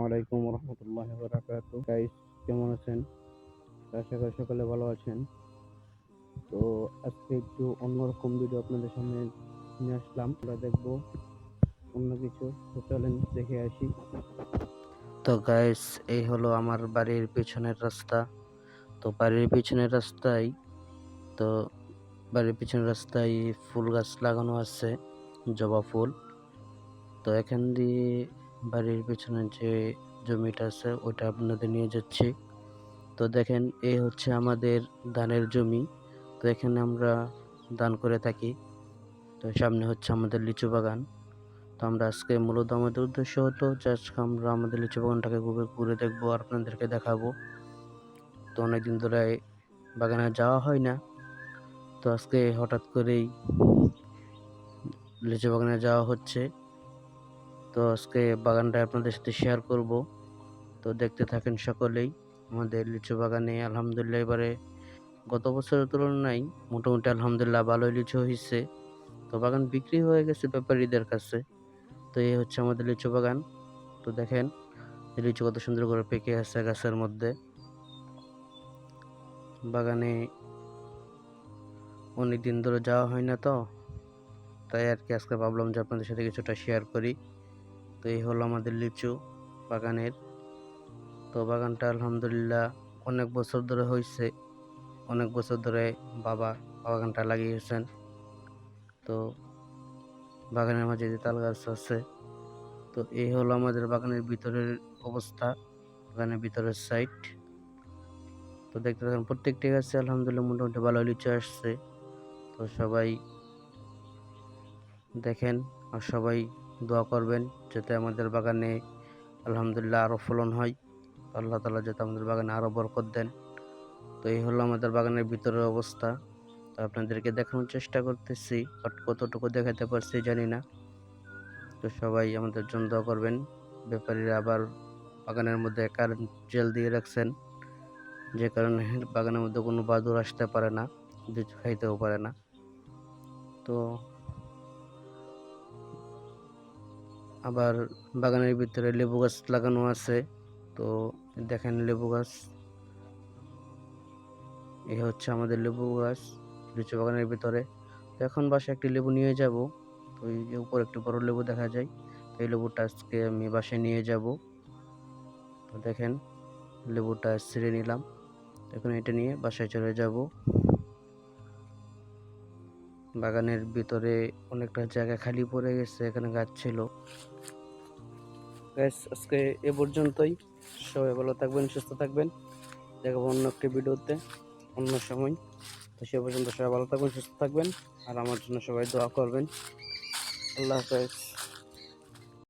আলাইকুম রহমতুল্লাহি ওয়া বারাকাতুহু। গাইস, কেমন আছেন? আশা করি সকলে ভালো আছেন। তো আজকে একটু অন্যরকম ভিডিও আপনাদের সামনে নিয়ে আসলাম। আমরা দেখবো অন্য কিছু। তো চলেন দেখে আসি। তো গাইস, এই হলো আমার বাড়ির পিছনের রাস্তা। তো বাড়ির পিছনের রাস্তায় তো বাড়ির পিছনের রাস্তায় ফুল গাছ লাগানো আছে, জবা ফুল। তো এখান দিয়ে বাড়ির পিছনে যে জমিটা আছে ওটা আপনাদের নিয়ে যাচ্ছি। তো দেখেন, এই হচ্ছে আমাদের ধানের জমি। তো এখানে আমরা ধান করে থাকি। তো সামনে হচ্ছে আমাদের লিচু বাগান। তো আমরা আজকে মূলত আমাদের উদ্দেশ্য হতো যে আজকে আমরা আমাদের লিচু বাগানটাকে ঘুরে ঘুরে দেখবো আর আপনাদেরকে দেখাবো। তো অনেকদিন ধরে বাগানে যাওয়া হয় না। তো আজকে হঠাৎ করেই লিচু বাগানে যাওয়া হচ্ছে। তো আজকে বাগানটা আপনাদের সাথে শেয়ার করব। তো দেখতে থাকেন সকলেই। আমাদের লিচু বাগানে আলহামদুলিল্লাহ এবারে গত বছরের তুলনায় মোটামুটি আলহামদুলিল্লাহ ভালোই লিচু হয়েছে। তো বাগান বিক্রি হয়ে গেছে ব্যাপারীদের কাছে। তো এই হচ্ছে আমাদের লিচু বাগান। তো দেখেন, এই লিচু কত সুন্দর করে পেকে আছে গাছের মধ্যে। বাগানে অনেক দিন ধরে যাওয়া হয় না, তো তাই আর কি আজকে ভাবলাম যে আপনাদের সাথে কিছুটা শেয়ার করি। তো এই হলো আমাদের লিচু বাগানের। তো বাগানটা আলহামদুলিল্লাহ অনেক বছর ধরে হয়েছে। অনেক বছর ধরে বাবা বাগানটা লাগিয়েছেন। তো বাগানের মাঝে যে তাল গাছ আছে। তো এই হলো আমাদের বাগানের ভিতরের অবস্থা, বাগানের ভিতরের সাইড। তো দেখতে থাকুন, প্রত্যেকটি গাছে আলহামদুলিল্লাহ মোটামুটি ভালো লিচু আসছে। তো সবাই দেখেন আর সবাই দোয়া করবেন যাতে আমাদের বাগানে আলহামদুলিল্লাহ আরো ফলন হয়। আল্লাহ তাআলা যাতে আমাদের বাগানে আরো বরকত দেন। তো এই হলো আমাদের বাগানের ভিতরের অবস্থা। তো আপনাদেরকে দেখানোর চেষ্টা করতেছি, বাট কতটুকু দেখাতে পারছি জানি না। তো সবাই আমাদের জন্য দোয়া করবেন। ব্যাপারীরা আবার বাগানের মধ্যে কারেন্ট জেল দিয়ে রাখছেন, যে কারণে বাগানের মধ্যে কোনো বাদুড় আসতে পারে না, লিচু খাইতেও পারে না। তো আবার বাগানের ভিতরে লেবু গাছ লাগানো আছে। তো দেখেন লেবু গাছ, এই হচ্ছে আমাদের লেবু গাছ লিচু বাগানের ভিতরে। তো এখন বাসায় একটি লেবু নিয়ে যাব। তো এই যে উপর একটি বড় লেবু দেখা যায়। তো এই লেবুটা আজকে আমি বাসায় নিয়ে যাব। তো দেখেন, লেবুটা ছিঁড়ে নিলাম। এখন এটা নিয়ে বাসায় চলে যাব। বাগানের ভিতরে অনেকটা জায়গা খালি পড়ে গেছে, এখানে গাছ ছিল। আজকে এ পর্যন্তই। সবাই ভালো থাকবেন, সুস্থ থাকবেন। দেখাবো অন্য একটি ভিডিওতে অন্য সময়। তো সে পর্যন্ত সবাই ভালো থাকবেন, সুস্থ থাকবেন আর আমার জন্য সবাই দোয়া করবেন। আল্লাহ হাফেজ।